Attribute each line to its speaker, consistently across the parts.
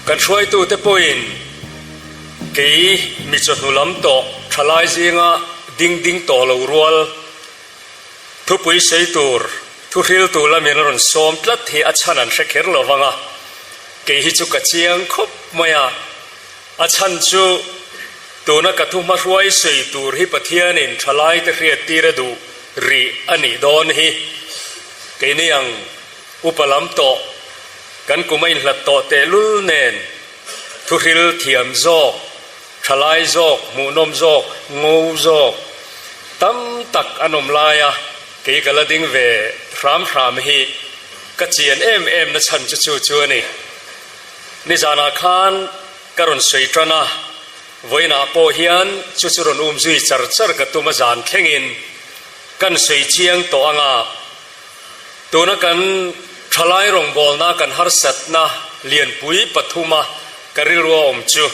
Speaker 1: กันช่วยตู้เตปอินกี่มิจฉาล้ำโตทลายจิงะดิ้งโตลรัวทุปุยเสยตูร์ทุริลตูละมีนรนสอมตลัดที่อัชนันเชคเฮร์ลวังะกี่ฮิจุกเจียงคบมายาอัชันจูตัวนักทุมาช่วยเสยตูร์ฮิปเทียนินทลายตะเรียตีระดูรีอันนี้โดนฮิกี่นี่ยังอุปล้ำโตกันกูไม่หลับโตเตลุลเนนทุริลเทียมโจกทลายโจกมูนมโจกงูโจกตั้มตักอนมลายะกี่กะละดิ้งเวพรามฮีกัจเจียนเอ็มนะฉันจะจูนี่นิจานาคานกรุณสวยตระนะวันน่ะพอเฮียนจุรนจุยจัรกับตัวมาจานเข่งินกันสวยเชียงตัวงาตัวนักกันทลายรงบอลนักกันฮาร์สัตนะเลียนปุยปฐุมะกริรัวจู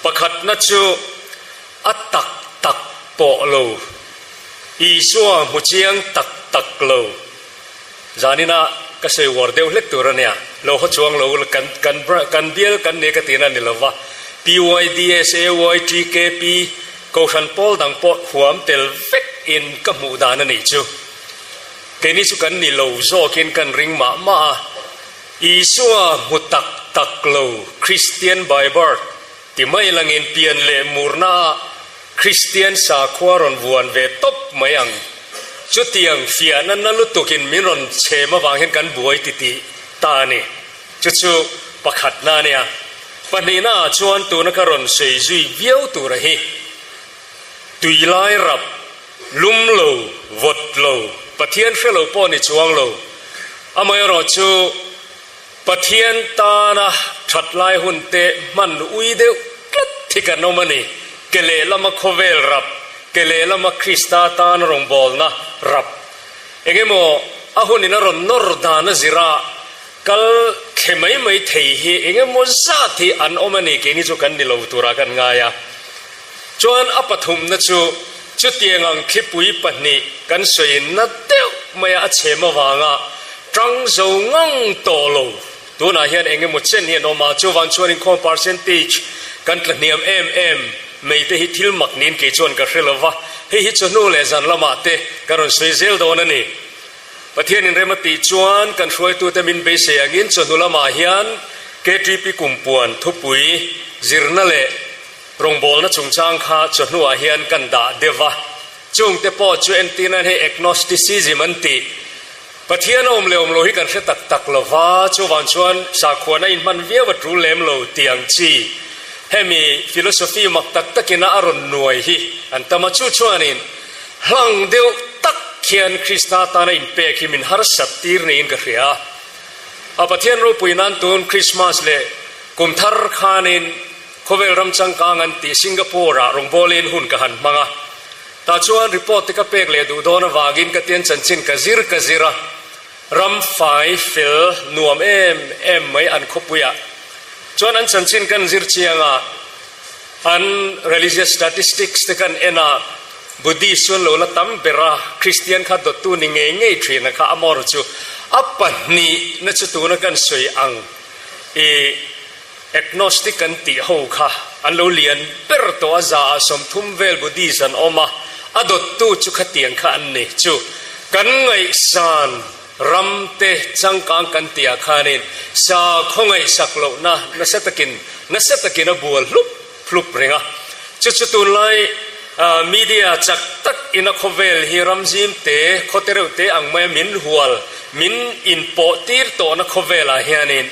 Speaker 1: ประคัดนัจูอัตตักโปโลอีชัวมุเชียงตักโลจานินะก็เสียวอร์เดวเล็กตัวเนี่ยเราหัวช่วงเรากันเบี้ยกันเนี่ยก็ตีนั่นนี่ละวะ PYDSAYTKP กูฉันพอลดังพอหัวมเตลเฟกอินกับมูดานั่นนี่จูเกนี่สุกันนี่เราโซกินกันริงมาอีชัวมุตักโลคริสเตียนไบเบิลที่ไม่ลังเงินเปลี่ยนเลมูร์นาคริสเตียนสาขวารอนวนเวทบไม่ยังจุดที่ยังเฟียนั้นนั่นลุตุกินมิรอนเชมาวางเห็นกันบวยติตานี่จุดประคัดนาเนี่ยปนีน่าชวนตัวนักรอนเสยจุยเบี้ยวตัวระหีตุยไล่รับลุ่มโลวดโลปะเทียนเฟลโลปอนิจวงโลอามายรอจูปะเทียนตานะชัดไล่หุ่นเตมันอุยเดวกัดที่กันโนมันนี่เกเลละมาโคเวลรับเกเลละมาคริสตาตานรงบอลนะรับเองโมอาหุ่นนี่นรอนนอร์ดานซิระกัลเขไม่เทียเองโมซาที่อันโอมันนี่เกนี่จุกันนี่เราตัวรักันง่ายจวนอปฐุมนะจูจุดเตียงอังคิปุยปันนี่กันสวยนัดเดียวไม่อาเชมาวางะจังโจงังโตโลตัวน่าเห็นเองโมเช่นเห็นออกมาจูวันชวนอินคอมเปอร์เซนต์กันกระเนียมไม่ได้ฮิตทิลมักนินเกจวนกับเรื่องว่าให้ฮิตชนูเลจันละมาเตการสวยเซลโดนนี่ประเทศนินเรมติจวนกันช่วยตัวเตมินเบเซียงินชนูละมาเฮียนเกตรีปีกุมปวนทุปุยจิรนาเลรงบอลนัชงจางข้าชนูอาเฮียนกันด่าเดวะจงเตปอจวนตีนันให้เอกโนสติซิซิมันติประเทศอมเลวมโลหิกันเสตักละว่าจวนชวนสาขวาในมันเวียวัตรุเลมโลเตียงจีเฮมีฟิโลโซฟีมักตักกินอารมณ์หน่วยฮีอันตมาชูชวนินหลังเดียวตักเขียนคริสต์ตาในอินเปกิมินฮาร์สัตตีร์ในอินกะเรียอาปะเทียนรูปุยนันตุนคริสต์มาสเลกุมทาร์คานินโคเวลรัมจังกางันตีสิงคโปร์รงโบเลนหุ่นกันมังะตาชวนรีพอร์ตกับเปกเลดูโดนวากินกับเตียนจันชินกะซิระรัมไฟฟิลนัวมไม่อันคบุยะจวนอันสันชินกันซิร์เชียงอัน religious statistics แต่กันเอ็นะบุดีส่วนโลละตั้มเปร่าคริสเตียนข้าตัวตู้นี่เงยทรีนะคะอมอร์จูอัปปะนี่นั่นจะตัวนักกันสวยอังagnostic กันตีหูค่ะอันโลเลียนเปิดตัวซาสมทุมเวลบุดีสันออกมาอดตู้จุขเตียงข้าอันนี้จูกันไงสันรำเตจังกังกันเตียขานินสาคงไอสักโลนะนัสตะกินบัวลุบเริงะจุดตุนไลมีเดียจักตักอินักเวลฮิรัมซิมเตโคเตเรเตอังไม่มินหัวมินอินโปตีร์โตนักเวลาเฮียนิน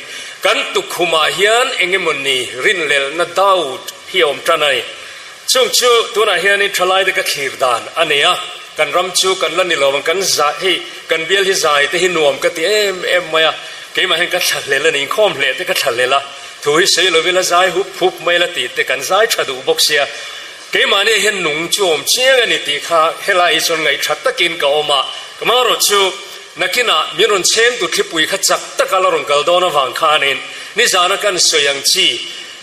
Speaker 1: กันตุคุมาเฮียนเองมันนี่รินเลลนัดดาวด์ฮิอมทนายช่วงตัวน่ะเฮียนินทลายเด็กขีรดานอันเนี้ยกันรำชูกันลันนี่เรามันกันจ่ายกันเบี้ยที่จ่ายที่หินวมกันที่มาเกี่ยมาให้กันฉันเลยละนี่ข้อมเลยที่กันฉันเลยละถูกเสียเราเวลาจ่ายหุบไม่ละตีแต่กันจ่ายชัดดูบกเสียเกี่ยมาเนี่ยเห็นหนุ่มจูมเชี่ยกันนี่ตีข้าเฮลายส่วนไงชัดตะกินกับอมาก็มารถชูนักกินอ่ะมีรถเชื่อมตุทิปุยขัดจักตะการรงกัลโดนวังคานินนี่จานักันสวยยังชี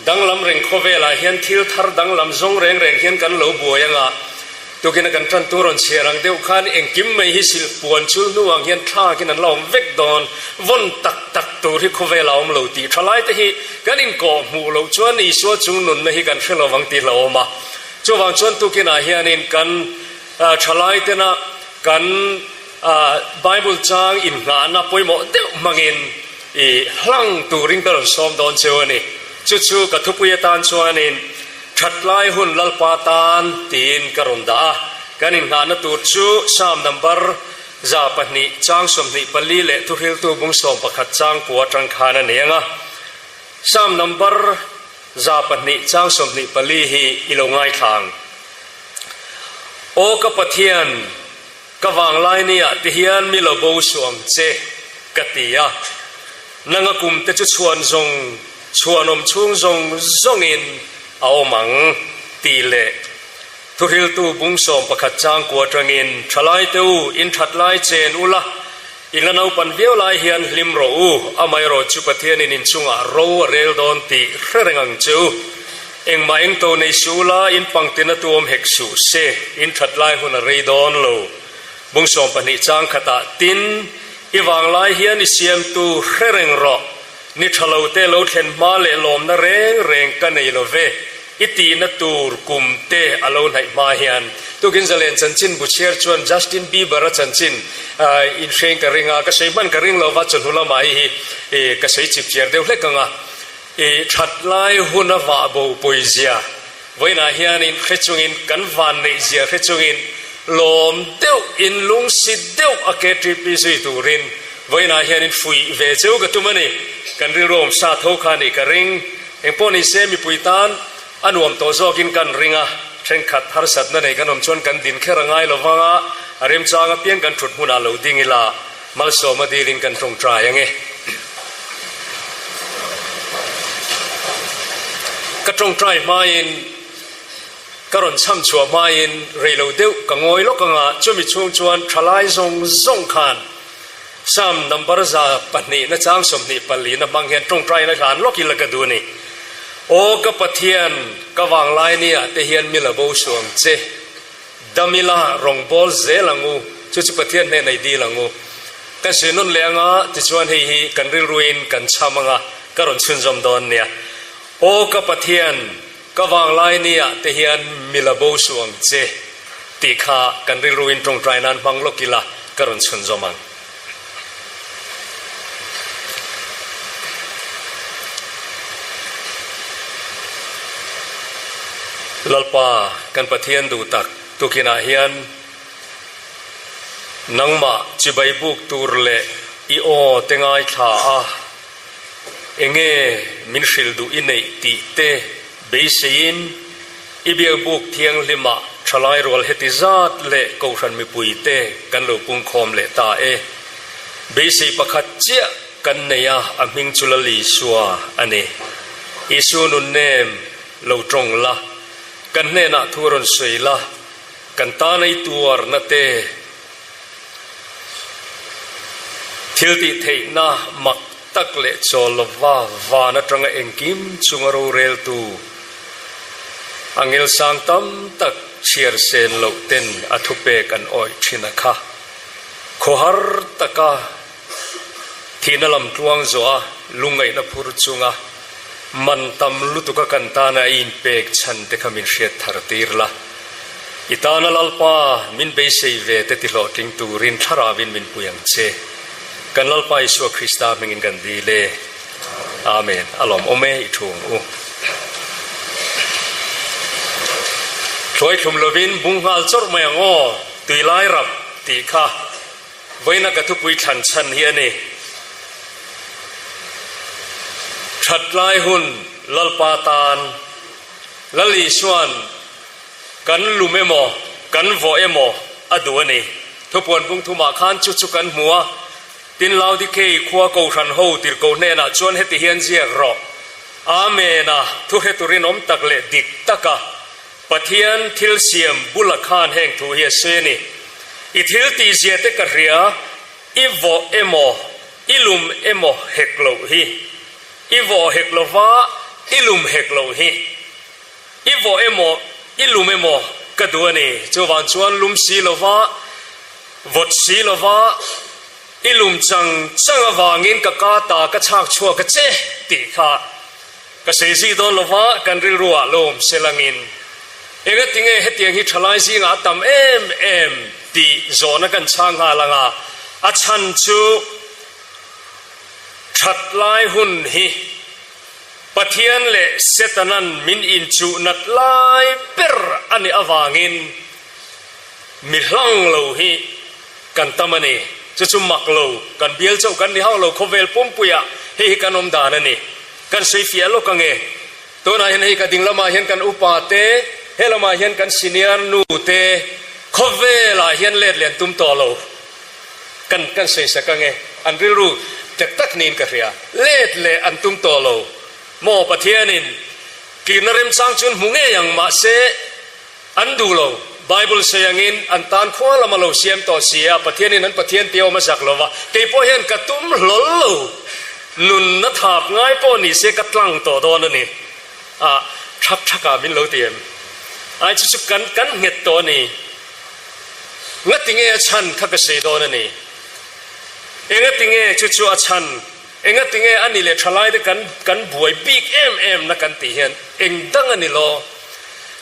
Speaker 1: ดังลำเร่งโคเวลาเห็นทิลทาร์ดังลำซงเร่งเห็นกันโลบัวยังอ่ะต ตัวกินกันทันตัวรอนเชียรังเดียวขันเองกิมไม่ฮิสิลปวนชูนัวเฮียนท่ากินนั่นเราเวกดอนวนตักตัวที่เขาเวลาเราตีทลายแต่ฮีกันอินก่อหูเราชวนอีชัวจุงนุนไม่ฮีกันเชื่อเราวังตีเรามาชัววังชวนตัวกินอาเฮียนินกันทลายแต่นะกันไบเบิลจางอินงานะป่วยหมดเดียวมังอินหลังตัวริงตลอดซ้อมดอนเชวนี่จู่ๆกับทุกปีตานชวนนินชัดไล่หุ่นลัลปาตานตีนกรุณดากันอินงานตูดชูสามนัมเบอร์จาปนิจางสมนิปลีเละทุเรลตูบุงสมประคัดจางปัวจังคานันเองอ่ะสามนัมเบอร์จาปนิจางสมนิปลีฮีอิโลง่ายทางโอกปะเทียนกวางไลเนี่ยที่เฮียนมิโลบูสวงเจกติยานังกุมเตจุชวนจงชวนอมชุงจงอินเอามังตีเละทุริลตูบุงสมประคัดจางกัวจังอินทลายเตูอินทัดไลเจนอุละอิลนาปันเวียวไลเฮียนลิมโรอูอามัยโรจุปเทียนินชุงอาโรเรลดอนตีเรื่องจูเอ็งมาเอ็งโตในสูลาอินปังตินตัวมเฮกสูเซอินทัดไลหุนเรดอนโลบุงสมปนิจางขตาตินอีวางไลเฮียนิเซียมตูเรื่องรอนิทะเลาเตลเทนมาเลลมนาเรงกันในโลเวอิตีนตูร์กุมเตอโลนให้มาเฮียนตุกินจะเล่นจันจินบุเชียร์ชวนจัสตินบีเบอร์จันจินอินเชงกระริงก็ใช้มันกระริงเราวัดจนหัวละไม่ก็ใช้จิบเชียร์เดียวเล็กงชัดไล่หุ่นว่าบูปุยเสียไว้นาเฮียนินเขจงอินกันวันในเสียเขจงอินลมเดียวอินลุงสิเดียวอเกติปิสุยตูรินไว้นาเฮียนินฟุยเวเจ้าก็ตุมันนี่กันริโรมซาโทคานิกระริงเอ็งปอนิเซมิปุยตานอันวมโตโซกินกันริงะเช่นขัดฮาร์สัตนั่นเองกันอมชวนกันดินแค่ระไงระวังอ่ะอารมณ์จางเพียงกันฉุดหุนาเหลาดิ่งอีละมัลโซมาดีลินกันตรงใจยังไงกระตรงใจมาอินกระรอนช่ำชัวมาอินเรลเดียวกังงอยลกกังอ่ะจะมีช่วงชวนทลายทรงขานซ้ำนัมบาร์ซาปนีนะจางสมนิปลีนะบางเห็นตรงใจนะขานลกิลกระดูนี่โอกปะเทียนกวางไลเนี่ยเทียนมิลบูสวงเจดามิลารองบอลเจลังูจุปะเทียนในดีลังูกันสินุนเลียงอ่ะที่ชวนให้กันริรุนกันชามังอ่ะกระรอนชุนจอมดอนเนี่ยโอกปะเทียนกวางไลเนี่ยเทียนมิลบูสวงเจติขากันริรุนตรงใจนั้นบังลกิละกระรอนชุนจอมังลัลปากันปะเทียนดูตักตุกินาเฮียนนังมาจิบายบุกตูร์เลอีโอเตงไอท่าเองมินชิลดูอินเนติเตเบสินอีเบียบุกเทียงลิมาชลายรัวเฮติซัดเลกูชันมีปุยเตกันลูกุงคอมเลตาเบสิปะขัดเจกันเนียอามิงจุลลีชัวอันนี้อิสุนุนเนมโลตรงละกันเนน่ะทุรนสวยละกันตาในตัวนั่นเตทิลติเทน่ะมักตักเลจอลวานะจังเองกิมจุงรูเรลตูอังเอลสังตัมตักเชียร์เซนโลเตนอัทุเปกันอ้อยชินักะโคฮาร์ตะกะทีนลำตวงจัวลุงไงนับพูดจุงะมันตำลุตุกกันตานาอินเปกฉันเตขมินเชียทาร์ตีร์ละอิตานาลัลปามินเบเซเวเตติโลติงตูรินทาราวินมินปุยังเชกันลัลปาอิสุคริสตามิงินกันดีเลอาเมนอัลลอฮ์โอเมอิทุงอูช่วยทุมลวินบุงฮัลจอร์มายังอตุยไลรับตีข้าไว้นักทุกวิชันชันเฮียนี่ชัดไล่หุ่นลัลปาตานลลีชวนกันลุเมโมกันโวเอโมอดัวนี่ทุกคนพุ่งทุมาขานจุกันหัวตินลาวดิเคขวากูชันหูติรกูเนน่ะชวนเฮติเฮียนเจียรออาเมนะทุเฮตุรินอมตักเลดิกตักะปะเทียนทิลเซียมบุลขานแห่งทุเฮเซนี่อิทิลตีเจียเตกะเรียอีโวเอโมอิลุมเอโมเฮกโลฮีอีโวเฮกโลวาอิลุมเฮกโลฮีอีโวเอโมอิลุมเอโม ก็ดูนี่จะวันชวนลุมสีลวะวดสีลวะอิลุมจังวางินกะกาตากะชักชัวกะเจติค่ะกะเสซีโดนลวะกันริรัวลมเซลังินเองติงเฮติงฮิทลายสิงาตัมติโซนกันช่างหาลังอาชันจูชัดลายหุ่นฮีปะเทียนเละเซตนันมินอินจูนัดลายเปรอันนี้อวางินมิลังโลฮีกันตมันนี่จะจุมักโลกันเบียลเจ้ากันนี่ห้องโลเขาเวลปุ่มปุยะเฮีกันอมดานันนี่กันสวยเฟียโลกังเอตัวนายเห็นเฮกันดิ่งละมาเห็นกันอุปาเตเฮละมาเห็นกันสิเนียนูเตเขาเวลาเห็นเล็ดเลียนตุ้มต่อโลกันสวยสักกังเออันรู้จะตักนินกันเรียเล็ดเลอันตุ้มต่อโลโมปะเทียนินกีนเริมสังจุนหุงเอยังมาเสอันดูโลไบเบิลเสียงอินอันตานขวาละมาโลเสียมต่อเสียปะเทียนินนั้นปะเทียนเตียวมาสักโลวะเกยพอเห็นกระตุ้มหล่นโลนุนนัทาบง่ายปอนี่เสกตลังต่อโดนนี่ชักมินโลเตียมไอ้ชุกันเงตตัวนี่งัดติงเอชันขักเสดโดนนี่เองติงเอชุชันเองติงเออันนี้เลยทลายได้กันบวยบิ๊กนักกันตีเห็นเองดังอันนี้โล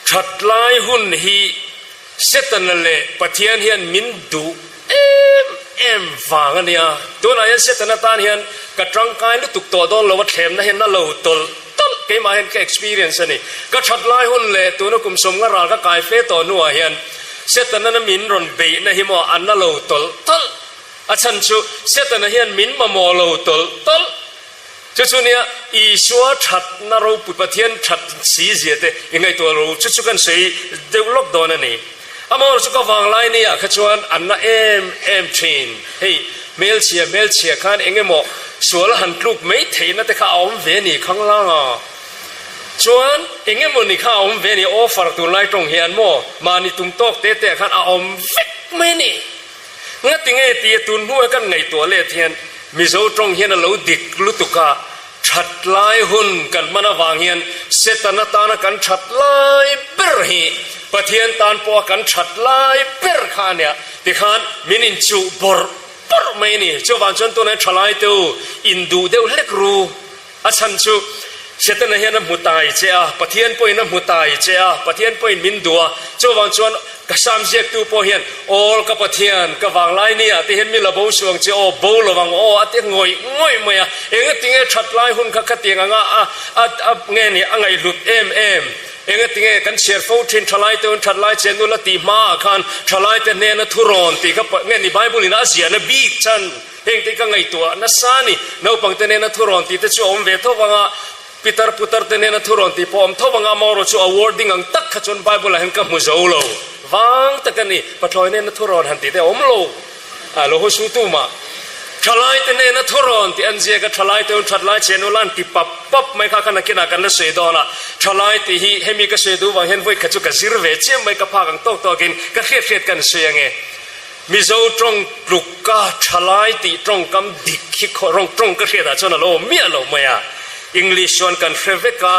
Speaker 1: ทัดลายหุ่นฮีเซตันเลยปะเทียนเห็นมินดูฟังอันนี้ตัวนายเซตันตานเห็นกระจังกายลุตุกตัวโดนเราว่าเทมนะเห็นนั่นเราตลเกมาเห็นแค่ experience นี่ก็ทัดลายหุ่นเลยตัวนักกุมสมกระราก็กายเฟตัวนัวเห็นเซตันนั้นมินรอนเบยนะฮิโมอันนั่นเราตลอาจารย์ชูเสตนะเฮียนมินมาโมโลตลจุเนี่ยอีชัวชัดนารูปุปะเทียนชัดสีเสียเตยังไงตัวรูจุกันสีเดวล็อกโดนนี่อามอร์สุกวางไลน์นี่ขจวนอันน่ะเอ็มทีนเฮ้ยเมลเชียคันเองไงโมส่วนละหันลูกไม่เทนะแต่ข้าเอาเวนี่ข้างล่างชวนเองไงโมนี่ข้าเอาเวนี่ออฟฟาร์ตุไลตรงเฮียนโมมานี่ตุ้มโต๊ะเตะขันเอาเวกไม่นี่งั้นติงเอตีตุนหัวกันไงตัวเล่เทียนมิโซตรงเฮียนเราดิกลุตุกะชัดลายหุ่นกันมันวางเฮียนเซตนาตานกันชัดลายเปรฮีปะเทียนตานปอกันชัดลายเปรขาเนี่ยติขานมินินจูบอร์ไม่นี่เจ้าวันจนตัวนั้นชัดลายตัวอินดูเดวเล็กรูอาชันจูเสตนะเฮียนมุตายเจ้าปะเทียนปอยนมุตายเจ้าปะเทียนปอยมินดัวเจ้าวันจวนก็สามเจ็ดตัวพอเห็นโอ้กับปะเทียนกับวางไลนี่อ่ะที่เห็นมีระบบสวงเจ้าโบระวังโอ้ที่งอยเมียเองติงชัดไลหุ่นขัดขัดยังไงเงี้ยนี่ไงหลุดเองติงกันเชียร์ฟูทินชัดไลตัวชัดไลเจนุลตีมาคันชัดไลแต่เนนทุรอนตีกับเงี้ยนี่ไบเบิลนี่น่าเสียนะบีกชันเองติก็ไงตัวนัสานี่น้าปังแต่เนนทุรอนตีแต่ช่วงเวทว่าพิตาร์พุตาร์เตเนนทุรอนตีพอมทว่างามอร์ชัวอวอร์ดิ้งอังตักขจนไบเบิลเห็นกับมุโซโลวังตะกันนี่ปัทลอยเนนทุรอนหันตีแต่อมโลโลหสุตุมาทลายเตเนนทุรอนตีอันเจก็ทลายเตอุนทลายเชนุลันตีปับไม่ข้ากันกินกันละเสดอนะทลายตีฮีเฮมิก็เสดูวังเห็นไว้ขจุกสิรเวเจไม่ก็พากันโตกินก็เขียดกันเสียงมิโซตรงลุกกาทลายตีตรงกำดิคิขรองตรงก็เขียดชนโลเมียโลเมียEnglish ชวนกันเฟเวกา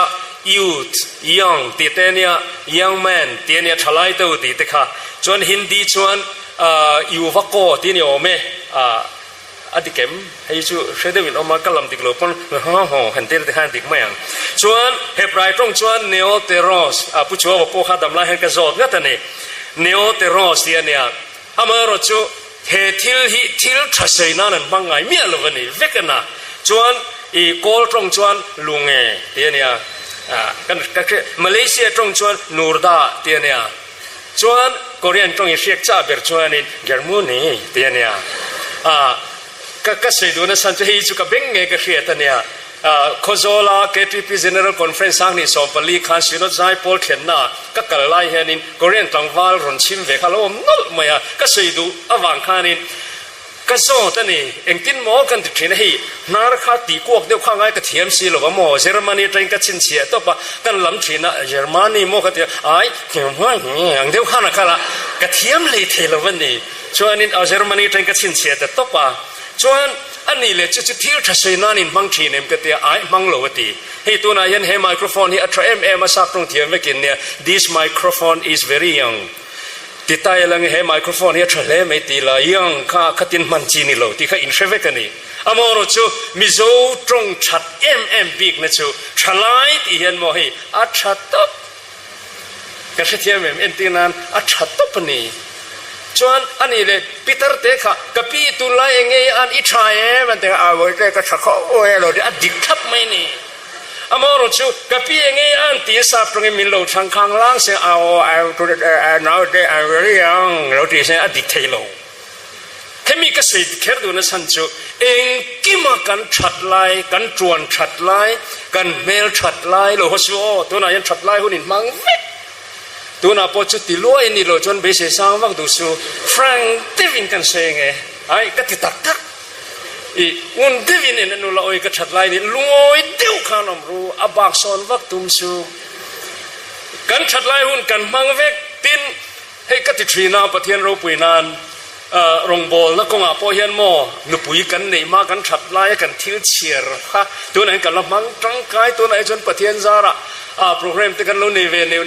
Speaker 1: youth young ตีเตเนีย young man ตีเนียทลายตัวตีเตค่ะชวน Hindi ชวนอยู่วักโกตีเนียโอเมอดีเข็มให้ชูเชื่อได้วินออกมากลัมติกโลปนฮ่อหันเตอร์ที่หันติกไม่ยังชวนเฮบรายตรงชวน neo teros ผู้ชัวว่าพวกข้าดำลายเห็นกระโดดงั้นแต่เนี่ย neo terosตีเนียอเมริกาเฮทิลทัศน์นั่นบางไงเมียลูกนี่เวกันนะชวนอีโกลตรงชวนลุงเอเตียเนี่ยกันคือมาเลเซียตรงชวนนูร์ดาเตียเนี่ยชวนเกาหลีตรงอีเชียจ้าเบอร์ชวนนี่เยอรมนีเตียเนี่ยก็เสดูนะสันจะให้จุกเบ่งเงก็เขียนเนี่ยโคโซลาเคทีพีเจเนอเรลคอนเฟรนซ์สังนี่สองปลีคันสิโนใจพอลเขียนน่ะก็กระไรเห็นนี่เกาหลีตรงวาลรอนชิมเวคาโลมนั่นไม่อะก็เสดูอวังคานินก็โซ่แต่นี่เองตินหมอกันติดที่นี่นาร์คาตีกวกเดียวข้างไอ้กระเทียมซีหรอว่าหมอเยอรมนีเองก็ชินเสียตัวปะกันลำทีนะเยอรมนีหมอกระเทียมไอ้เกี่ยวว่าอย่างเดียวข้างนักละกระเทียมเลยเทลวันนี้ชวนนี่เอาเยอรมนีเองก็ชินเสียแต่ตัวปะชวน อันนี้เลยจะที่จะใช้นั่นอินบางทีเนี่ยก็เตียไอ้มังโลวตีให้ตัวนั้นยันให้ไมโครโฟนที่อัตรามาสักตรงเทียมไม่กินเนี่ย this microphone is very young ติดใต้ลังให้ไมโครโฟนที่อัตราไม่ตีละยังข้าตินมันจีนี่โลที่ข้าอินเทอร์เวกันนี่อามอรุจูมิโซตรงชัดบิ๊กนะจูฉลายที่เห็นมั้ยอัตราตบก็เทียมเอ็นตีนั้นอัตราตบนี่จวนอันนี้เลยปีเตอร์เตะค่ะกับพี่ตุลาเองไงอันอิจฉามันแต่เอาไว้แต่ก็ชักเขาโอ้ยเราเดี๋ยวดิคับไม่นี่อามอรุจูกับพี่เองไงอันที่สับตรงมินโลช่างข้างล่างเสียเอาตัวเราเดี๋ยวเอาเรื่องเราที่เสียดิเทลแค่มีกษัตริย์แค่ดูนะสันจูเองกิมากันชัดไล่กันจวนชัดไล่กันเมลชัดไล่โลหัวชัวตัวนั้นยันชัดไล่หุ่นมังเวตัวน่ะพอจุดที่ล้วยนี่เราจนเบสสร้างวักดูสูแฟรงค์เดวินกันเซงไงไอ้ก็ติดตักอีอุ่นเดวินเนี่ยนู่นเราไอ้ก็ชัดไล่นี่ล้วยเดี่ยวขานอมรู้อับบากซอนวักตุมสูกันชัดไล่หุ่นกันมังเวกตินให้ก็ติดทรีนาประเทศเราปุยนานรงบอลแล้วก็งาพอเห็นหม้อหนุปุยกันนี่มากันชัดไล่กันทิลเชียร์ค่ะตัวไหนกันละมังจังกายตัวไหนจนประเทศซาระโปรแกรมที่กันเราเ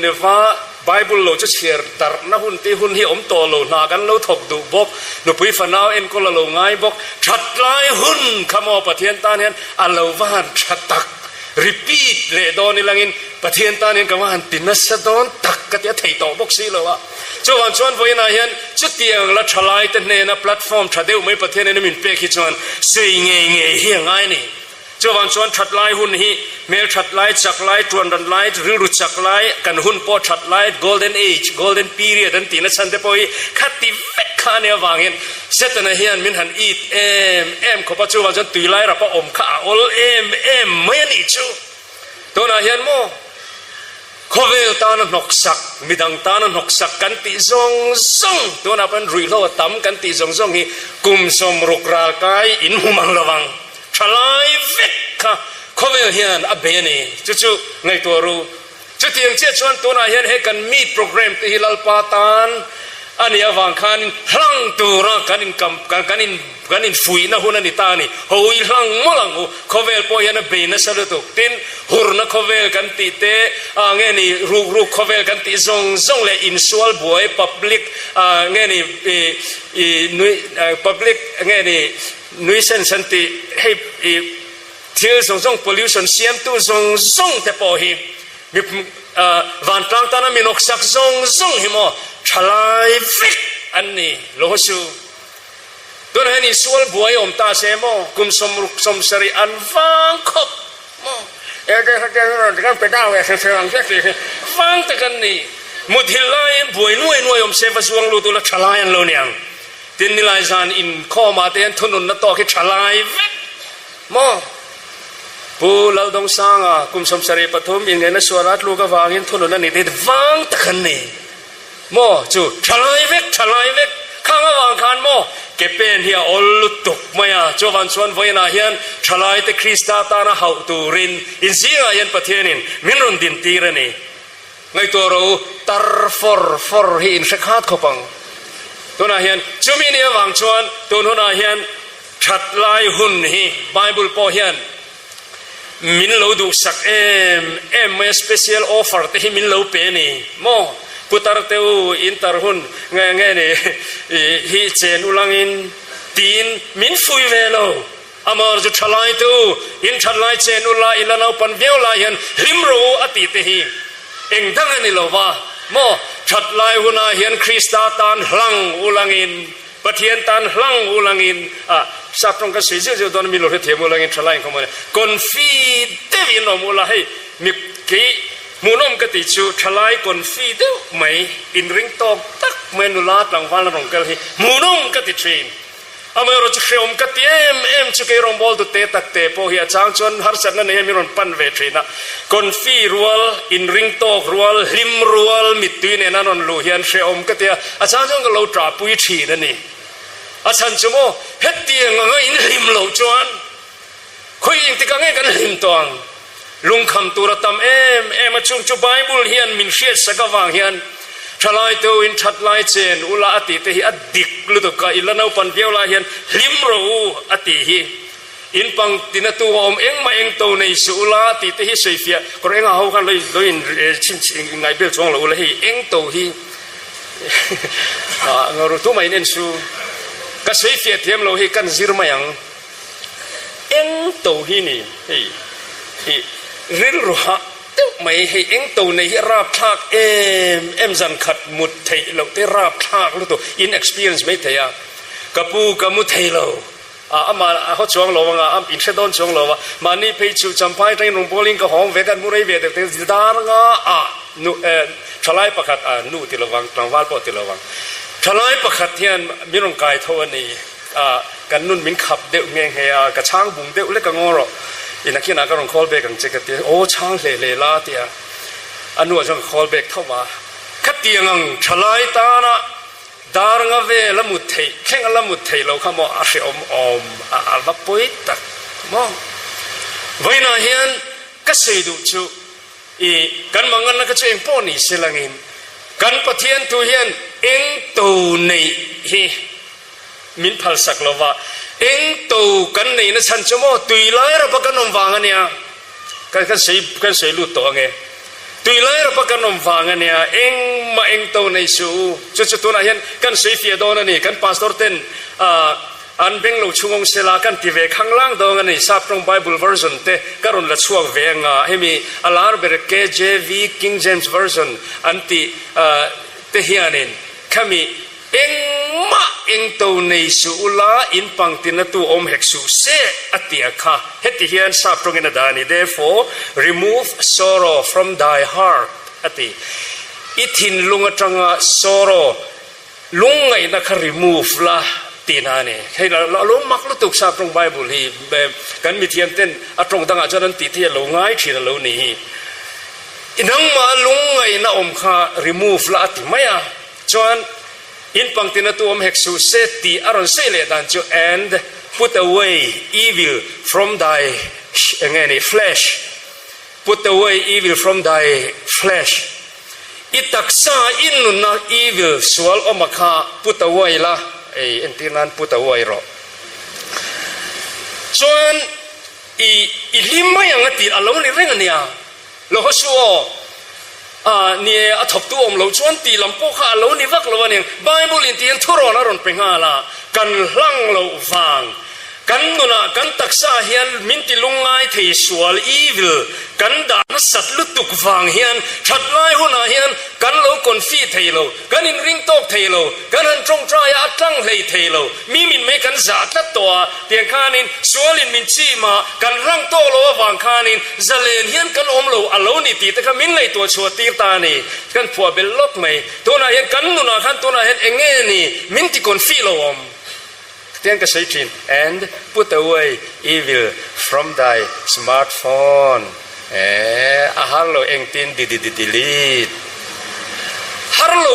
Speaker 1: นฟ้าไบเบิลเราจะเชียร์แต่นะหุ่นที่หุ่นที่อมโตเราหนากันเราถกดูบกหนุปุยฝันเอาเอ็นก็เราง่ายบกชัดไล่หุ่นขโมยประเทศตาเนี่ยอัลลวานชัดตักรีพีทเลยโดนนี่ลังอินประเทศตาเนี่ยกับว่าตินัสโดนตักก็จะถ่ายต่อบกซีเลยวะจวนชวนไว้นะยันจุดเตียงละฉลายแต่เนี่ยนะแพลตฟอร์มชัดเดียวไม่ประเทศเนี่ยมินเปกิจวนเสียงเงี้ยเฮียง่ายนี่จวนชวนชัดไล่หุ่นฮีเมลชัดไล่จักไล่จวนดันไล่หรือรู้จักไล่กันหุ่นพอชัดไล่ golden age golden period นั่นตีนัสันเดปอยขัดตีเวกขาเนี่ยวางเห็นเสร็จนะเฮียนมินหันอีดขบจูวันจนตุยไล่รับอมข้าอลไม่นี่จูตัวน่ะเฮียนโมข้าเวลตานั้นหกสักมิดังตานั้นหกสักกันติซงตัวน่ะเป็นรุยโลตั้มกันติซงฮีกุมสมรุกรากายอินหุมังระวังฉลายเวกค่ะข้าเวลเฮียนอับเบนี่จู่ไงตัวรู้จุดที่ยังเชื่อชวนตัวน่ะเฮียนให้กันมีโปรแกรมที่ลัลปาตานอันนี้avang kan hlang tura kanin fui na hunan itani hoi hlang molang khovel po yana be na salutuk tin hurna khovel kan ti te nge ni ru khovel kan ti zong le insual boy public nge ni public nge ni nuisance anti hey thil zong pollution siam tu zong te po hi mi van tlang tana minok sak zong hi moฉลายฟิกอันนี้โลสูตัวนั้นนี่ส่วนบัวยอมตาเสมอกุมสมสริอันฟังคบมอเดี๋ยวกันไปได้เว้ยเสียงแค่สิฟังแต่กันนี่มุทิลายบัวยนุ่ยอมเสพสวงลูตัวละฉลายอันโลเนียงตินนิลายซานอินข้อมาเตียนทุนนัตโตคิฉลายฟิกมอปูเราต้องสร้างกุมสมสริปฐมยังไงนะสวรัตลูกวางอินทุนนั่นนี่ได้ฟังแต่กันนี่โมจูฉลายเวกข้างวางคานโมเก็บเป็นเฮียอลุตุกมาจวันชวนไว้นาเฮียนฉลายแต่คริสต์ตานะเฮาตูรินอินซีอายันประเทศนินมินรุนดินตีระนี่ไงตัวเราตาร์ฟอร์ฮินสักฮัดขบังตัวนาเฮียนจูมิเนียวางชวนตัวนู้นาเฮียนชัดลายหุ่นฮีไบเบิลพอเฮียนมินโลดูสักไม่สเปเชียลออฟเฟอร์ที่มินโลเป็นนี่โมพุทธเตวอินตาร์หุนไงนี่ฮิเจนอุลังอินตีนมินฟุยเวโลอามอร์จุฉลายตูอินฉลายเจนอุลาอิลานาปันเวลลายันลิมรูอติเตฮีเองดังนี่โลวะโมฉลายหุนาเฮียนคริสตาตันหลังอุลังอินปะเทียนตันหลังอุลังอินสักตรงกับสิ่งที่ตอนมีโลหิตเทียมอุลังอินฉลายของมันคอนฟีเดวินอมุลาให้มิกีมูนอมกติจูทลายคนฟีเดไม่อินริงตอกตักเมนุลาตังวันละรองกันที่มูนอมกติทรีนอเมริกาเขียวมกติจุกเอรองบอลตุเตตักเตโพเฮียจางจนฮาร์สันนั่นเองมีรอนปันเวทรีนะคนฟีรัวลอินริงตอกรัวลลิมรัวลมิดตุยเนี่ยนั่นนนลูเฮียนเขียวมกติอาจารย์จงก็เราตราปุยทีนั่นนี่อาจารย์จงโมเฮ็ดเตียงงอินลิมโลจวนคุยอิงติกังเงกันลิมตวงลุงคำตัวตำมาจุงจูไบเบิลเฮียนมินเชียสกวางเฮียนฉลายตัวอินชัดลายเจนอุลาอติเตหิอดิกลุตุกะอิลนาปันเดียวลาเฮียนลิมรูอติหิ อินปังตินตัวอมเอ็งมาเอ็งโตในสุลาติเตหิสวยเฟียก็เอ็งเอากันเลยชิมไงเบลจงเราเลยเอ็งโตฮีงรุตุไม่เน้นสูก็สวยเฟียเทียมเราให้กันซิรมายังเอ็งโตฮีนี่ริลรัวไม่ให้เอ็งโตในราบทากเอ็มจันขัดมุดไทยเราได้ราบทากรู้ตัว inexperience ไม่เทียกับปูกับมุดไทยเรามาเขาจวงเราว่าอินเชดอนจวงเราว่ามานี่ไปชูจำพายในโรงโบลิ่งก็ห้องเวกันมุไรเวเด็กดาร์งนูทลายประคัดนูติระวังกลางวันปอติระวังทลายประคัดเทียนมีร่างกายเท่านี้กันนุ่นมินขับเดือดเงี้ยเฮียกับช้างบุ้งเดือดเล็กกังงอร์อินักขี้นักก็ลอง call back กันเจกันเตียโอ้ช้างเล่ลาเตียอันนู้นจะ call back เข้ามาขัดเตียงทลายตานะดาร์งเวละมุดเทยแข่งละมุดเทยเราขโมยอาเชอมละปุยตักมองไว้น่าเห็นก็เสียดูจูกันมังกันนักเจ้าเองป้อนี่เสลังอินกันปะเทียนตุเห็นเองตูนี่มินพัลสักลว่าเองตูกันนี่นะฉันจะมอตุยไล่เราประกันนมวางอันเนี้ยกันเสียลุดตัวไงตุยไล่เราประกันนมวางอันเนี้ยเองมาเองตูในสูจุดตัวนั้นเห็นกันเสียเฟียโดนนี่กันพาสตอร์เต้นอันเป็นลูกชงเสลากันที่เวข้างล่างตรงนั้นนี่ทราบตรงไบเบิลเวอร์ชันเตก็รุนละช่วงเวงให้มีอัลลาร์เบรก KJV King James Version อันที่เทียนินขมีเอ็งมาเอ็งตัวในสุลาอินปังตินตัวอมเฮกสุเซอติอาคาเฮติเฮียนทราบตรงนั้นดานี่ therefore remove sorrow from thy heart อติอิทินลุงจัง sorrow ลุงไงนัก remove ละตีนาเนี่ยให้เราล้มมักลุตุกทราบตรงไบเบิลฮีแบบกันมีเทียนเต้นตรงต่างอาจารย์ติเทียนเราง่ายที่เรานี่นังมาลุงไงนะอมข้า remove ละติไม่อะจวนอินปังตินตัวอมเฮกสุเซติอารอนเซเลดันจู and put away evil from thy ไงนี่ flesh put away evil from thy flesh อิตักษาอินนุนนะ evil สวลอมข้า put away ละเอ็นที่นั้น put away หรอส่วนอีลิมไม่ยังติดอารมณ์ในเรื่องนี้เราเขาชัวเนี่ยทบตัวเราชวนตีลำโพข้าเรานี่วักเราเนี่ยไบเบิลอินที่ยังทุรนารนเป็นหาละกันลังเราฟังกันนู่นกันตักษาเฮียนมินติลุงไงที่สวลอีวิลกันด่านสัตลุตุกฟังเฮียนชัดไล่หัวหน้าเฮียนกันเราคนฟีเทโลกันอินริงโตกเทโลกันหันตรงใจอัดตั้งเลยเทโลมีมินไม่กันจัดตัวเตียงข้านินสวลินมินชีมากันรังโตโลฟังข้านินจะเลนเฮียนกันอมโลอัลโลนิติแต่ก็มินเลยตัวชัวตีตานี่กันผัวเบลล็อกไม่ตัวน่ะเฮียนกันนู่นขันตัวน่ะเฮียนเองเงี้ยนี่มินติคนฟีโลอมเตียงก็ใช้จิน and put away evil from thy smartphone ฮัลโหลเองตินdelete ฮัลโหล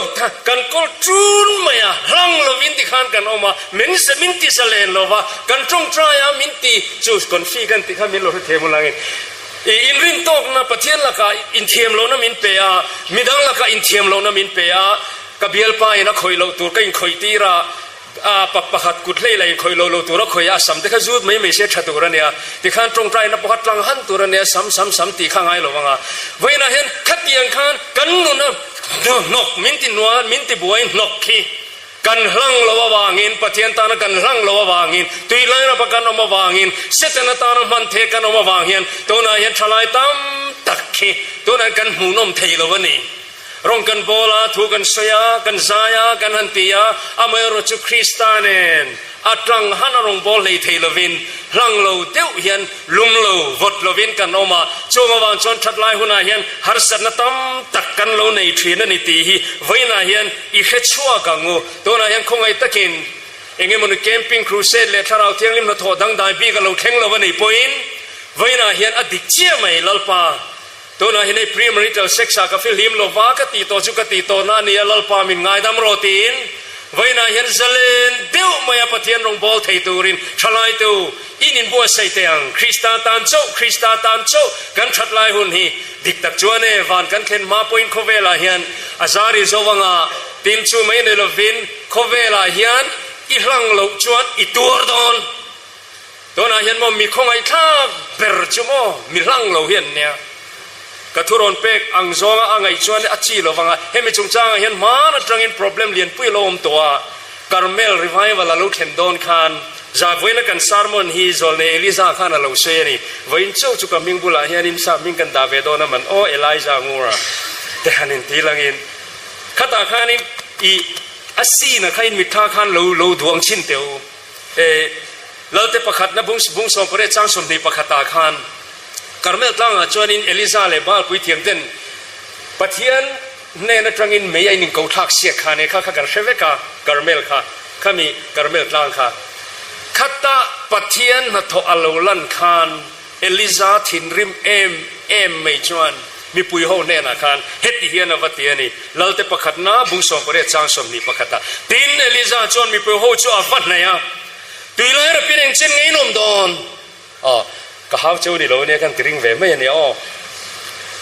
Speaker 1: กันก็จูนมา呀รังเรามินติขันกันออกมามินติเสลนเราว่ากันจงใจมินติจูสคนฟีกันติขันมินเราเทมุลังอินรินโตกนะปะเทียนละกาอินเทียมเรานะมินเปียมิดังละกาอินเทียมเรานะมินเปียกับเบียลปายนะคอยเราตัวก็อินคอยตีระปะขัดกุดเล่เลยคอยโลตัวเราคอยสัมแต่ข้าจูดไม่เสียชัดตัวเนี่ยที่ข้างตรงใจนะปะขัดลังหันตัวเนี่ยซ้ำตีข้างไงหรอวะเว้ยนะเห็นขัดเตียงข้างกันนู่นนะนกมินตินัวมินติบวยนกขี้กันหลังเราวางินปะเทียนตานะกันหลังเราวางินตุยไล่เราประกันออกมาวางินเสตนะตานะมันเทกันออกมาวางินตัวนั้นเห็นทลายตั้มตักขี้ตัวนั้นกันหูนมเทเราวะนี่ร้องกันโบลาถูกันเสียกันซายากันฮันติยาอเมรุจุคริสตาเนนอัตรังฮันร้องโบเลยเทลวินหลังเราเตี้ยวเฮียนลุมเราวดลวินกันออกมาโจมวางจนทัดลายหัวหน้าเฮียนฮาร์สันตั้มตักกันเราในทรีนันนิตีฮีไว้หน้าเฮียนอีเขชัวกังงูตัวหน้าเฮียนคงไอตะกินเองมันแคมปิ้งครูเซดเลทเราเที่ยงริมนาทอดังได้ปีกันเราแข่งเราวันนี้ปอยน์ไว้หน้าเฮียนอดีตเชี่ยไม่ลัลปาตัวนั้นเห็นในพรีมริทัลเซ็กซ์กับฟิลิมโลวากตีโตจุกตีโตนานี่ลัลปามินไงดำโรตีนไว้น่าเห็นเซเลนเดียวไม่ปะเทียนรงบอลไทยตูรินชลายตูอินินบัวใส่เตียงคริสตาตันโจกันชัดลายหุ่นฮีดิกตักจวนเอวันกันเข็นมาปอยน์โคเวลาเฮียนอาซาริโซวังอาติมชูไม่เนลวินโคเวลาเฮียนอีหลังโลจวนอีตัวดอน ตัวน่ะเห็นว่ามีของไอ้ท่าเปิดจุโมมีหลังเราเห็นเนี่ยกระทุรนเป็กอังซองอังไอชวนอัจฉีเราฟังเห็นไม่จงจ้างเห็นมานะจังเห็น problem เรียนปุยลมตัวคาร์เมลรีไวฟ์ว่าเราเห็นโดนคานจากวันนั้นกันซาร์มอนฮีโซลเนเอลิซาข้าน่ะเราเชนี่วันเจ้าจุกมิงบุลาเฮียนิมซามิงกันดาเวโดนะมันโอเอลิซางูระแต่ฮันนินทีลังอินข้าตาข้านี่อีอัศซีนะข้าอินมิท่าข้านเราดวงชินเตียวเราแต่ประคัดนะบุ้งสองประเทศจ้างสมดีประคัดตาข้านคาร์เมลตั้งจวนอินเอลิซาเลบาลคุยเทียมเด่นปะเทียนเนนจังอินไม่ยัยนิงกูทักเสียข้าเนี่ยข้ากันเชฟเกาคาร์เมลข้าข้ามีคาร์เมลตั้งข้าขัตตาปะเทียนมาทออัลลันคานเอลิซาทินริมเอ็มไม่จวนมีปุยโฮเนนะคานเฮติเฮียนวัตเทียนี่เราแต่ประคัดนะบุ้งสองประเทศจ้างสมดีประคัดตาทินเอลิซาจวนมีปุยโฮชัวฟันเนี่ยตุยเลยเราเป็นเช่นไงนมดอนก็หาเจ้านี่เราเนี่ยกันกริ่งเวไม่เนี่ย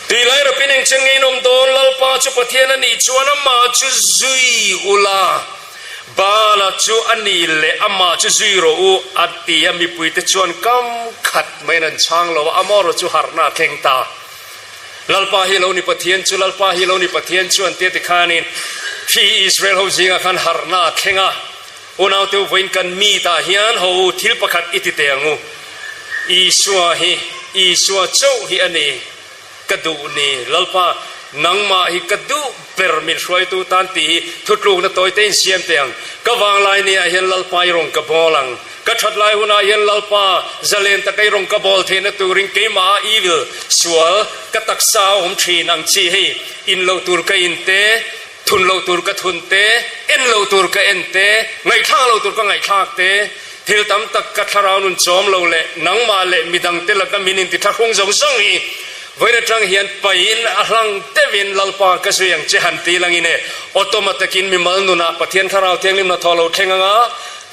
Speaker 1: ตุยเลยเราเป็นเช่นไงนมดอนลัลปาจุปะเทียนนี่ชวนมาจุซุยอุลาบาลจูอันนี้เลยอามาจูซุยโรอูอัตติยามีปุยเตชวนกำขัดไม่นันช่างเราอามาเราจูหาร์นาเข่งตาลัลปาฮิโลนี่ปะเทียนจูลัลปาฮิโลนี่ปะเทียนชวนเตติขานินที่อิสราเอลเขาจิงกันหาร์นาเข่งอุณาเตวินกันมีตาเฮียนเขาทิลประคัดอิติเตียงูอีสัวเจ้าฮีอันนี้กระดูนี่ลัลปานังมาฮิกระดูเปิร์มิลช่วยตัวตันตีทุกลูกนั่นตัวเต็งเสียมเตียงก็วางลายเนี่ยเห็นลัลปารงกระบอลังก็ชัดลายหัวหน้าเห็นลัลปาจะเล่นตะไครงกระบอลเทนตัวริงเกมาอีวิลสวลก็ตักสาวผมชีนังชีให้อินโลตูร์ก็อินเตทุนโลตูร์ก็ทุนเตเอ็นโลตูร์ก็เอ็นเตไงท่าโลตูร์ก็ไงท่าเตทิลตั้มตักกัทรานุนจอมโลเล่นังมาเล่มีดังเตลกันมินินติทักคงสงสังฮีวันนี้จังเฮียนไปอินอลังเตวินลัลปากระสุยังเจหันตีลังอินเอออโตมาติกินมีมัลนุนาปะเทียนทาราวเทียงลิมนาทอลเทงงา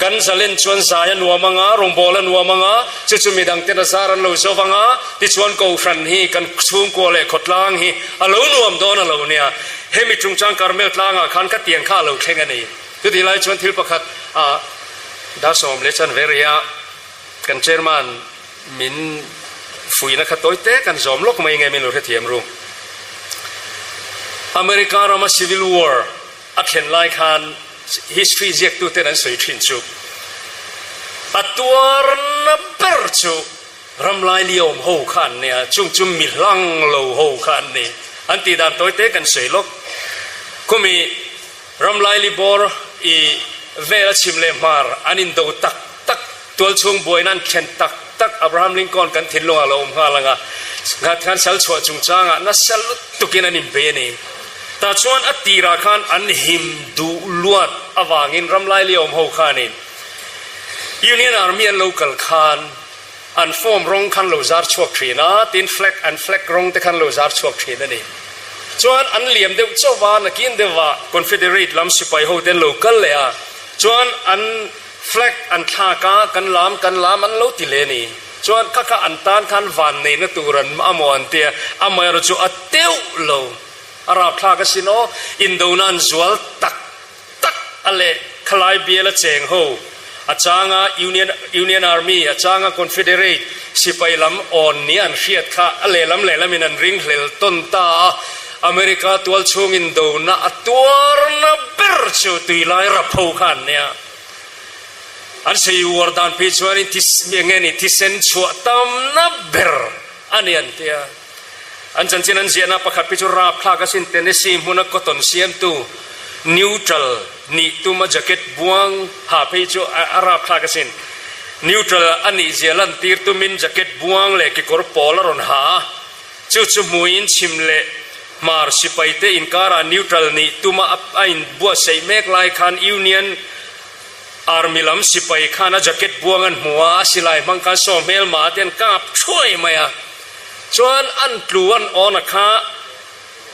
Speaker 1: กันสเลนชวนสายนัวมังารงโบลนัวมังาจุมีดังเตนสารันโลโซฟังาที่ชวนกูฟันฮีกันชุ่มกัวเล่ขดลางฮีอโลนัวมโดนอโลเนี่ยเฮมิจุงจังคาร์เมลลางขันกัดเตียงข้าโลเทงอันนี้คือที่ไล่ชวนทิลประคัดดาสอมเลชันเวรียกันเชอร์มันมินฟุยนักตัวเตะกันจอมโลกไม่ไงมินรู้เทียมรู้อเมริกาเรามาซีวิลวอร์อัดเห็นไล่ขัน history เจ็กตัวเตะนั้นสวยทิ้งชุบอัดตัวนับเปิดชุบรำลายเลี้ยวหูขันเนี่ยจุ่มมีลังโลหูขันนี่อันที่ดามตัวเตะกันสวยโลกก็มีรำลายลิบอร์อีเวลชิมเลมาร์อันนี้ดูตักตัวช่วงบวยนั้นเข็นตักอับราฮัมลิงคอล์นกันทิ้งลงอาลมฮาลังงัดกันเซลชวจุงจางนัสเซลตุกินันิมเบนีแต่ชวนอัตตีราคันอันหิมดูลวดอวางินรำลายเลี้ยมหูขานินยูเนียนอาร์มีนโลกัลคันอันฟอร์มรงคันโลซาร์ชวกทรีนะตินเฟล็กอันเฟล็กรงแต่คันโลซาร์ชวกทรีนั่นเองชวนอันเหลี่ยมเดียวเจ้าวานักกินเดียวว่าคอนเฟเดเรตลำสิไปหูเดนโลกัลเลยอ่ะชวนอันเฟล็กอันทากากันลามอันโลติเลนีชวนข้าอันตานขันวันในนตุรันอมวันเตียอามายรจูอัตเตียวโลอาราบทากสิโนอินโดนันจวลตักอะไรคลายเบียละเจงโฮอาจางายูเนียนอาร์มีอาจางาคอนเฟเดเรตสิไปลำอ่อนนี้อันเชียดข้าอะไรลำเล่ลมินันริงเลลต้นตาอเมริกาตัวช่วงอินโดนาตัวนับเบอร์ชูตุยไลรับหูขันเนี่ยอันเสียวร์ดานพิจารณาที่ยังไงนี่ที่เซนชัวตามนับเบอร์อันนี้อันเดียอันจันทร์นั้นเสียนับประคัดพิจารณาพลากสินเตนซีมุนักตนเสียมตูนิวทรัลนี่ตูมาแจ็คเก็ตบวงหาพิจารณาพลากสินนิวทรัลอันนี้เสียลันตีร์ตูมินแจ็คเก็ตบวงเล็กกอร์ปอลรอนหาจู่มุยนชิมเล่มาร์สิไปเตอินการานิวทรัลนี่ตูมาอับอินบัวเซย์เมกไลคันยูเนียนอาร์มิลัมสิไปข้านะแจ็คเก็ตบวงันหัวสิไลมังกาโซเมลมาเตียนกาบช่วยไหมอ่ะชวนอันปลูอันออนักข้า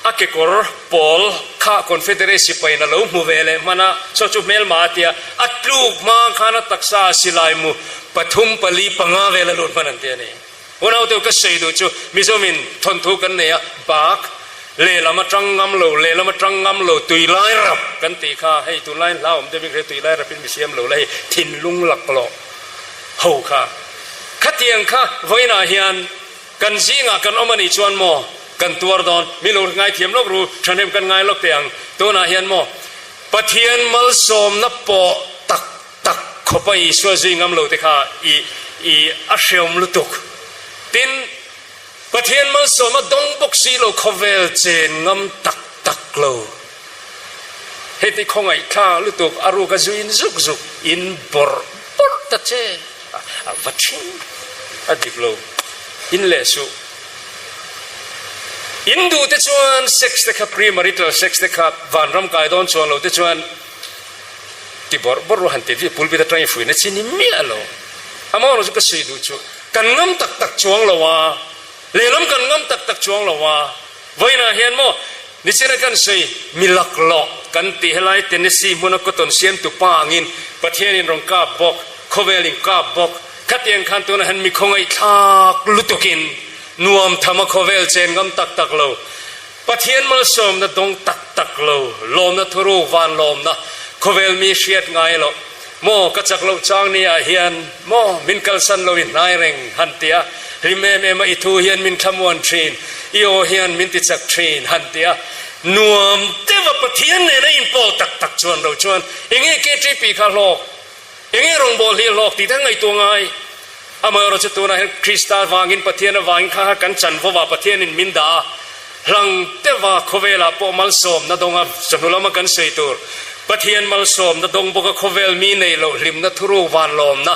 Speaker 1: อาเกกอร์ปอลข้าคอนเฟเดเรซีไปนั่นแล้วมูเวเลมันนะโซจูเมลมาเตียอัดลูกมาข้านะตักษาสิไลมูปฐุมปลีปังอาเวลลุนมันนั่นเตียนี่วันเอาเดียวก็เสียดูจูมิโซมินทนทุกันเนี่ยบักเลลามาจังงำโลตุยไลรับกันตีข้าให้ตุยไลเล่าผมจะมีใครตุยไลรับเป็นมิเซียมโลเลยทินลุงหลักหลอกหูข้า ขัดยังข้าไว้นาเฮียนกันซีงากันอมันอีชวนโมกันตัวดอนมิโลไงเทียมลกรู้ฉันเห็นกันไงลกเตียงตัวนาเฮียนโมปะเทียนมัลสมนับปอตักตักเข้าไปสวดซิงำโลติค่ะอีอาเชมลุตุกตินปะเทียนมัลสมมาดงบกซีโลคเวลเจนงำตักตักโลเฮติคงไอข้าลุตุกอารูกาจุอินซุกซุกอินบอร์ตัดเจวัดชิงอดิบโลอินเลสุอินดูเตจวนเซ็กซ์เตคับพรีมาริทัลเซ็กซ์เตคับวันรำกายดอนชวนเราเตจวนที่บอร์รู้หันเตที่พูดไปแต่ตรายฝืนนั่นชินิมิอะไรอามาเราจะก็สื่อดูชูกันงำตักตักจวงละวะเลี้ยงกันงำตักตักจวงละวะไว้นะเห็นมั้ยนี่ฉันกันสื่อมิลักหลอกกันตีให้ไล่เทนเนซีมุนักตนเสียมตุปางินประเทศนี้รองกาบอกโคเวลิงกาบอกขัดยังขันตัวนั้นมีคงไอ้ทักลุตุกินนวมธรรมโคเวลเจนงำตักตักโลประเทศมัลสมนะดงตักตักโลลมนะทรูวานลมนะโคเวลมีเชียดไงโลโมกจักโลจางนี่เฮียนโมมินกัลสันโลวินนายเร่งหันเตียริเมเมมาอิทูเฮียนมินขมวนทรีนอีโอเฮียนมินติจักทรีนหันเตียนวมเทวประเทศเนี่ยนะอินโปตักตักชวนเราชวนอย่างงี้เกจิปีข้าโลกอย่างงี้รงโบลีโลกตีทั้งไงตัวไงอามาเราจะตัวนั้นคริสต์วางินประเทศวางินข้ากันจันทว่าประเทศนินมินดาหลังเทวาโคเวลาปอมัลสมนาดงอ่ะจำนวนละมากันเสยตัวประเทศมัลสมนาดงบอกโคเวลมีในโลลิมนาทุรุวานลมนะ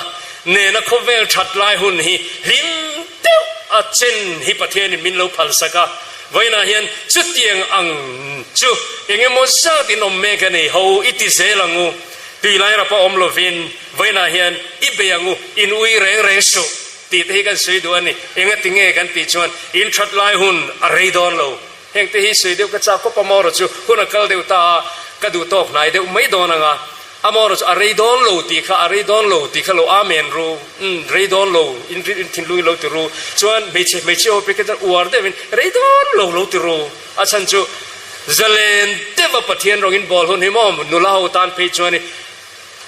Speaker 1: เนนะโคเวลชัดลายหุ่นฮีลิมเต้อาเจนฮีประเทศนินมินโลพัลสกาไว้นะเฮียนจุดเตียงอังจุยังไงโมซาตินอมเมกันนี่เขาอิติเซลังูปีไลรับอมโลวินไว้นะเฮียนอิเบียงูอินอุยเร่งเร่งสุตีที่กันสวยด้วยนี่ยังไงติงเงกันตีชวนอินชัดลายหุ่นอะไรดอนโลเฮงที่สวยเดียวก็จะก็ปมอรจุหุ่นกัลเดียวตากระดูตอกไหนเดียวไม่โดนอ่ะอมอรจุอะไรดอนโลตีข้าอะไรดอนโลตีข้าโลอาเมนรู้อะไรดอนโลอินทินลุยโลติรู้ชวนไม่เชื่อไปกันอวดเดวินอะไรดอนโลติรู้อาชันจุเจริญเทวประเทศเราอินบอลหุ่นหิมอมนุลาหูตานไปชวนนี่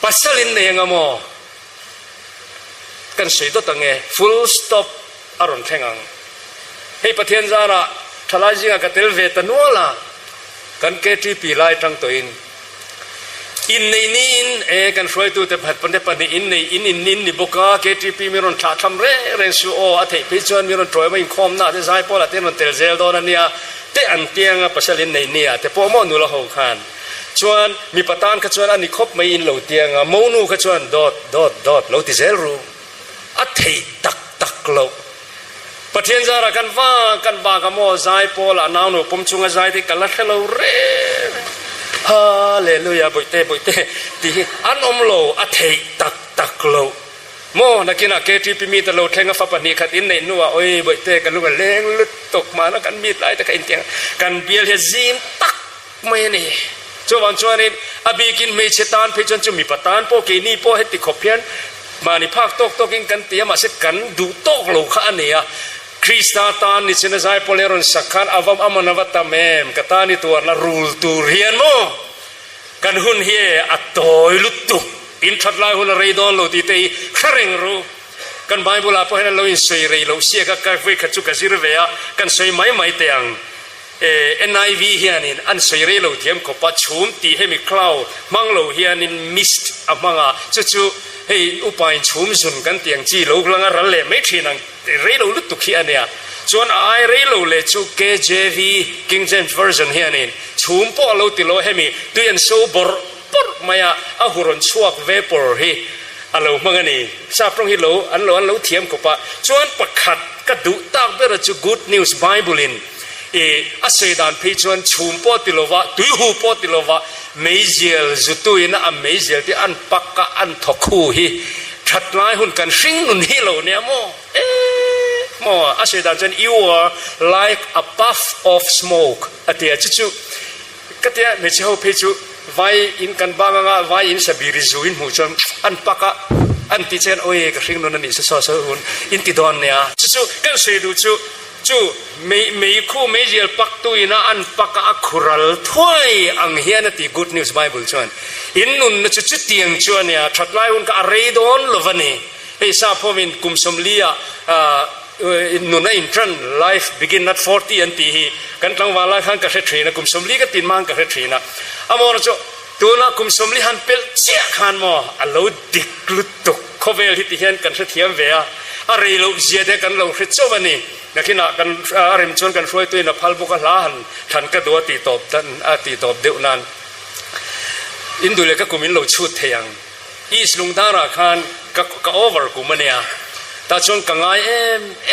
Speaker 1: ปัสสลินเนี่ยงามอกันสวยตัวตั้งเง full stop อารมณ์แข็งให้ประเทศจาระทลายจิงกับเทลเวตันัวละกันเกจิปีไล่ทั้งตัวอินในนี้กันช่วยตัวแต่ผัดปันเดปันอินในอินนี่บุกาเกจิปีมีรอนขาทำเร่งสู้อาทิตย์พิจารณามีรอนถอยมาอินคอมน่าจะใช้พอละเทนมันเตลเซลโดนเนี่ยแต่อันเตียงปัสสลินในเนี่ยแต่พอมอนุละหูขันชวนมีประธานขจวนอันนี้ครบไม่อินเหลาเตียงมอนูขจวนดอดเหลาติเซลรูอาทิตย์ตักเหลาประเทศจาระกันว่ากันบากมอใจพอละน้าวหนูผมชงใจที่กันละแค่เราเร่ฮาเลลูยาบุยเต้ที่อันอมโลอาทิตย์ตักเหลาโมนักกินเกจิปิมีตะโลแทงฟ้าปนิขัดอินในนัวโอ้ยบุยเต้กันลูกเล้งลุดตกมาแล้วกันมีหลายแต่กันเตียงกันเบียร์เฮซินตักไม่นี่จวนนี้อบีกินไม่เชตานพิจารณามีปตานโปกีนี่โปเหติขบเพียนมาในภาคตกกินกันเตียมาเสกันดูโตกโลกอันนี้คริสตาตานนี่เชนใจโปเลรอนสักขันอวัมอมนวัตเมมกตานี่ตัวน่ารูลตูเรียนโมกันหุ่นเฮอัตโตยลุตุอินทัดลายหุ่นเรดอนโลติเตยคาริงรูกันไบเบิลอาพอเห็นเราอินสวยเรเราเสียกับการฟิกขจุกสิรเวียกันสวยไม่เตียงNIV เฮียนินอันสวยเรเราเทียมกับปัจจุบันตีให้มีคลาวมังเราเฮียนินมิสต์อ่ะมังอ่ะจู่ให้อุปายชุมสุนกันเตียงจีเรากำลังรันเล่ไม่ทีนังเรเราลุตุขีอันเนี้ยส่วนไอเรเราเล่จู่ KJV King James Version เฮียนินชุมพ่อเราติโลให้มีตัวยันโซบอร์มายาอาหุรนชวกเวปอร์ฮีอันเราเมื่อนี่ทราบตรงที่เราอันเราเทียมกับปะส่วนประคัดกระดูตากเบอร์จู่ Good News Bible อาศัยดานพิจารณาชุมปอติโลวะตุยหูปอติโลวะไม่เจลจุดตุยนะอันไม่เจลที่อันปักกะอันทกคูฮีชัดลายหุ่นกันซิงนุนฮีโลเนี่ยโมอาศัยดานจน you are like a puff of smoke อันเดียจู่ก็เดียไม่ใช่เขาพิจูไว้อินกันบางอ่ะไว้อินสบิริจูอินหูจนอันปักกะอันที่เจนโอ้ยก็ซิงนุนนี่สุดๆหุ่นอินติดอนเนี่ยจู่กันเสียดูจู่ไม่คู่ไม่เจอปักตุยนะอันปักอักขรัลถ้วยอังเฮียนที่ Good News Bible ชวนอินนุนจู่เตียงชวนเนี่ยชัดไล่หุ่นกับอะไรโดนลวันนี้ sa phomin kum somlia nuna intran life begin at 40 anti hi kan tlang wala khan ka the thina kum somli ka tin mang ka the thina amor cho tuna kum somli han pel chia khan mo alo dik lutuk khovel hi ti hian kan the thiam ve a are lo zia de kan lo hre chawani nakina kan arim chon kan hroi tuina phalbu ka hla han than ka do ti top tan ati top deuh nan indule ka kumin lo chut theyang is lungdara khan ka over kumania ta chon ka ngai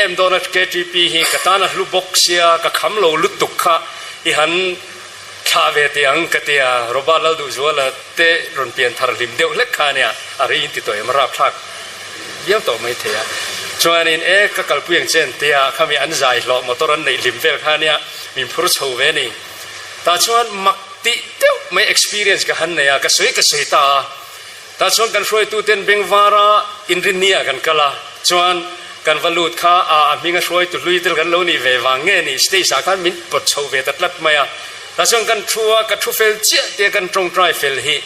Speaker 1: em donat ktp hi katana lu boxia ka khamlo lutuk kha i han thave te ang katia robalal du zwala te ron pian thar lim deuh lek khania ari in ti toy mara phak yam to mai thea chuanin ka kalpuyang chen tia khami an zai lo motoran nei lim vel khania min phur chho ve ni ta chuan makti deuh mai experience ka han ya ka soi ta ta chuan kan hroi tu ten bengwara inrinia kan kala chuan kan valut kha minga hroi tu luitel kan lo ni ve wange ni stay sa khan min pot chho ve tatlat maya ta chuan kan thua ka thu fel che te kan trong try fel hi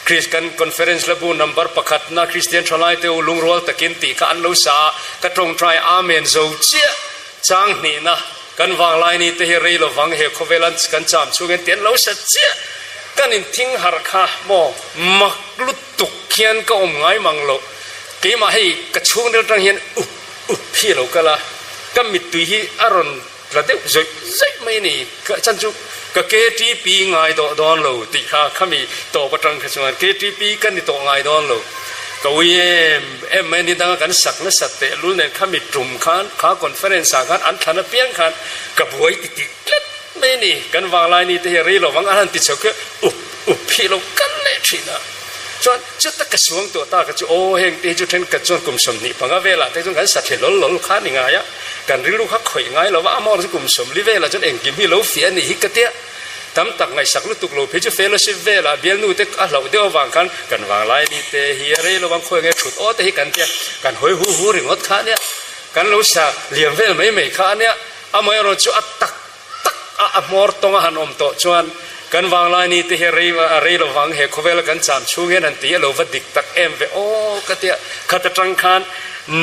Speaker 1: Christian conference labu number pakhat na Christian thalai te ulungrol takin ti ka an lo sa ka trong try amen zo che chang ni na kan wang lai ni te hi rei lo wang he khovelan kan cham chungen ten lo sa che kan in thing har kha mo maklut tuk khian ka ngai manglo ke ma hei ka chung del tang hian phi lo kala ka mit tu hi aron la de zoi mai ni ka chan chu ka ktp ngai do don lo ti kha khami to patang khachuan ktp kan ni to ngai don lo ka wi em mai ni dang kan sak na sat te lul nen khami trum khan kha conference sa khan an thana piang khan ka buai ti let mai ni kan wang lai ni te ri lo wang an ti chok phi lo kan le thina chuan chu ta ka suang to ta ka chu o heng te chu then ka chuan kum som ni panga vela te chu kan sa the lol kha ni nga ya kan ri lu kha khoi ngai lo wa amor chu kum som li vela chun eng kim hi lo fi ani hi ka te tam tak ngai sak lu tuk lo phe chu fellowship vela bial nu te a lo de wang kan wang lai ni te hi re lo wang khoi nge thut o te hi kan te kan hoi hu ringot kha ne kan lo sa liam vel mai kha ne amoi ro chu atak a mor tonga han om to chuan kan wang lai ni te he rei lo wang he khovel kan cham chungen an ti lo vadik tak em ve o katia khata tang khan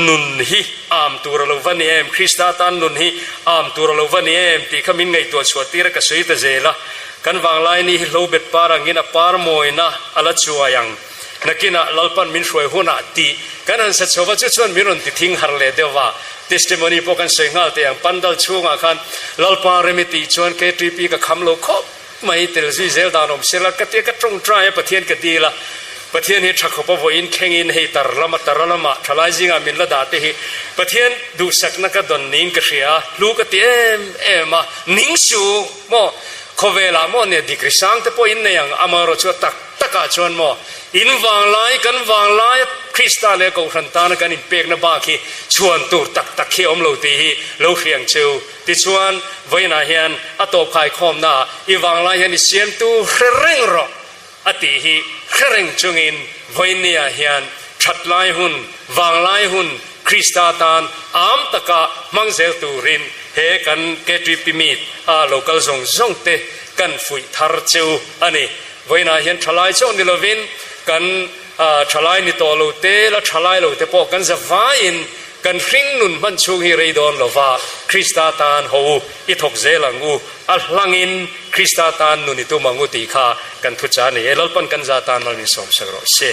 Speaker 1: nun hi am tur lo vani em krista tan nun hi am tur lo vani em ti khamin ngai to chhuatira ka sui ta zela kan wang lai ni lo bet parang ina par moina ala chuayang nakina lalpan min hroi huna ti kan an sa chowa chu chuan miron ti thing har le dewa testimony po kan sengal te ang pandal chunga khan lalpa remiti chuan ktp ka khamlo khop mai tel zui zel danom sela ka te ka trong try pathian ka dila pathian hi thakhopa vo in khengin hei tarlama thalai jinga min la da te hi pathian du sakna ka don ning ka ria lu ka te em ning su mo khovela mo ne dikrisang te po in ne yang amaro chu tak taka chon mo in wang lai kan wang lai krista le ko hran ta na kan in pek na ba khi chuan tur tak khi om lo ti hi lo hriang cheu ti chuan voina hian atop khai khom na I wang lai hian I siam tu reng ro ati hi reng chungin voinia hian that lai hun wang lai hun krista tan am taka mangzel turin he kan ktp mit a local zong te kan fui thar cheu ani voina hian thalai chon ni lovin kan thalai ni to lo te la thalai lo te po kan za vain kan hring nun man chung hi rei don lova krista tan ho I thok zelangu al hlangin krista tan nuni tu mangu ti kha kan thu cha ni lalpan kan za tan mal ni som sagro se